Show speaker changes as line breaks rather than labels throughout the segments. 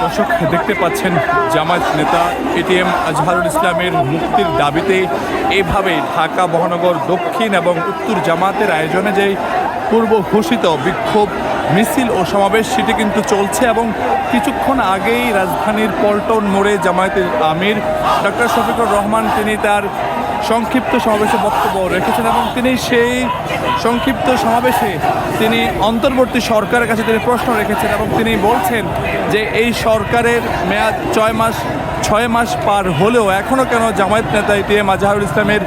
দর্শক দেখতে পাচ্ছেন জামায়াত নেতা এটিএম আজহারুল ইসলামের মুক্তির দাবিতে এইভাবে ঢাকা মহানগর দক্ষিণ এবং উত্তর জামায়াতের আয়োজনে যে পূর্ব ঘোষিত বিক্ষোভ মিছিল ও সমাবেশ সেটি কিন্তু চলছে এবং কিছুক্ষণ আগেই রাজধানীর পল্টন মোড়ে জামায়াতের আমির ডক্টর শফিকুর রহমান তিনি তার সংক্ষিপ্ত সমাবেশে বক্তব্য রেখেছেন এবং তিনি সেই সংক্ষিপ্ত সমাবেশে তিনি অন্তর্বর্তী সরকারের কাছে তিনি প্রশ্ন রেখেছেন এবং তিনি বলছেন যে এই সরকারের মেয়াদ 6 মাস পার হলেও এখনও কেন জামায়াত নেতা এটিএম আজহারুল ইসলামের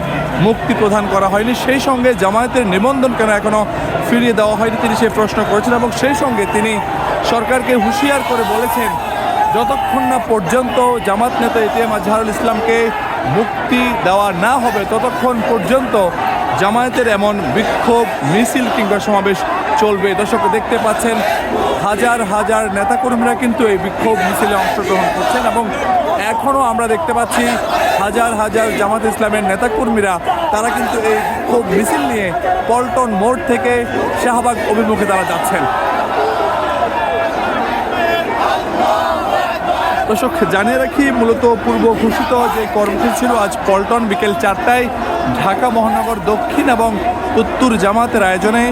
মুক্তি প্রদান করা হয়নি, সেই সঙ্গে জামায়াতের নিবন্ধন কেন এখনও ফিরিয়ে দেওয়া হয়নি, তিনি সেই প্রশ্ন করেছেন এবং সেই সঙ্গে তিনি সরকারকে হুঁশিয়ার করে বলেছেন যতক্ষণ না পর্যন্ত জামাত নেতা এটিএম আজহারুল ইসলামকে মুক্তি দেওয়া না হবে ততক্ষণ পর্যন্ত জামায়াতের এমন বিক্ষোভ মিছিল কিংবা সমাবেশ চলবে। দর্শক দেখতে পাচ্ছেন হাজার হাজার নেতাকর্মীরা কিন্তু এই বিক্ষোভ মিছিলে অংশগ্রহণ করছেন এবং এখনও আমরা দেখতে পাচ্ছি হাজার হাজার জামাত ইসলামের নেতাকর্মীরা তারা কিন্তু এই বিক্ষোভ মিছিল নিয়ে পল্টন মোড় থেকে শাহবাগ অভিমুখে তারা যাচ্ছেন। দর্শক জানিয়ে রাখি মূলত পূর্ব ঘোষিত যে কর্মসূচি ছিল আজ পল্টন বিকেল 4টায় ঢাকা মহানগর দক্ষিণ এবং উত্তর জামায়াতের আয়োজনে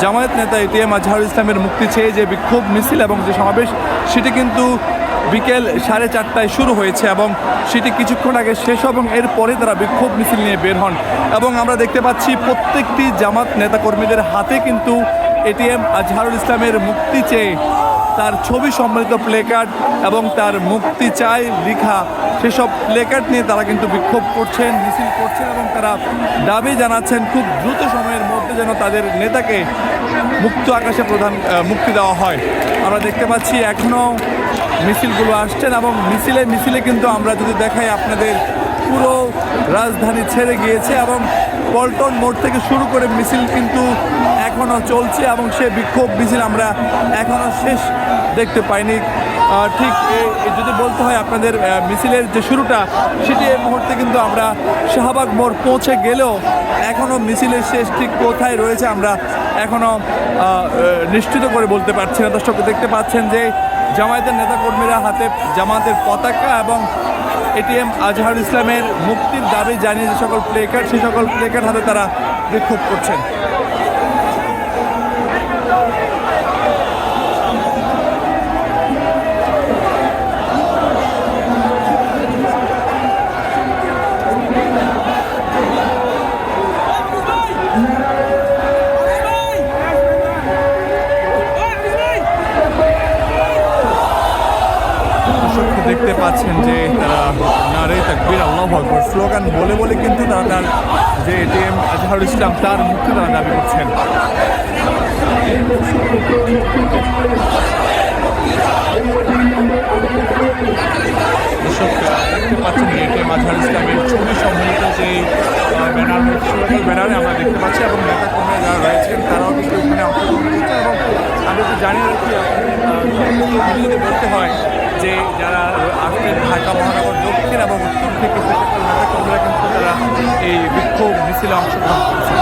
জামায়াত নেতা এটিএম আজহারুল ইসলামের মুক্তি চেয়ে যে বিক্ষোভ মিছিল এবং যে সমাবেশ সেটি কিন্তু বিকেল 4:30টায় শুরু হয়েছে এবং সেটি কিছুক্ষণ আগে শেষ এবং এরপরে তারা বিক্ষোভ মিছিল নিয়ে বের হন এবং আমরা দেখতে পাচ্ছি প্রত্যেকটি জামাত নেতাকর্মীদের হাতে কিন্তু এটিএম আজহারুল ইসলামের মুক্তি চেয়ে তার ছবি সম্বলিত প্লেকার্ড এবং তার মুক্তি চাই লেখা সেসব প্লেকার্ড নিয়ে তারা কিন্তু বিক্ষোভ করছেন, মিছিল করছেন এবং তারা দাবি জানাচ্ছেন খুব দ্রুত সময়ের মধ্যে যেন তাদের নেতাকে মুক্ত আকাশে মুক্তি দেওয়া হয়। আমরা দেখতে পাচ্ছি এখনও মিছিলগুলো আসছেন এবং মিছিলে কিন্তু আমরা যদি দেখাই আপনাদের পুরো রাজধানী ছেড়ে গিয়েছে এবং পল্টন মোড় থেকে শুরু করে মিছিল কিন্তু এখনও চলছে এবং সে বিক্ষোভ মিছিল আমরা এখনও শেষ দেখতে পাইনি। ঠিক যদি বলতে হয় আপনাদের মিছিলের যে শুরুটা সেটি এই মুহূর্তে কিন্তু আমরা শাহবাগ মোড় পৌঁছে গেলেও এখনও মিছিলের শেষ ঠিক কোথায় রয়েছে আমরা এখনও নিশ্চিত করে বলতে পারছি না। দর্শক দেখতে পাচ্ছেন যে জামায়াতের নেতাকর্মীরা হাতে জামায়াতের পতাকা এবং এটিএম আজহারুল ইসলামের মুক্তির দাবি জানিয়ে যে সকল প্লেকার্ড সেই সকল প্লেকার্ড হাতে তারা বিক্ষোভ করছেন। দেখতে পাচ্ছেন যে তারা নারে তাকবীর আল্লাহু আকবার স্লোগান বলে বলে কিন্তু তারা তার যে এটিএম আজহারুল ইসলাম তার মুক্তি তারা দাবি করছেন। দর্শক দেখতে পাচ্ছেন এটিএম আজহারুল ইসলামের ছবি সম্বলিত যে ব্যানার রয়েছে ব্যানারে আমরা দেখতে পাচ্ছি এবং নেতাকর্মীরা যারা রয়েছেন তারাও কিন্তু এখানে অংশগ্রহণ করছে এবং আমি তো জানিয়ে রাখি যদি বলতে হয় যে যারা আসছেন ঢাকা মহানগর দক্ষিণ এবং উত্তর থেকে নেতাকর্মীরা কিন্তু তারা এই বিক্ষোভ মিছিলে অংশগ্রহণ করছে।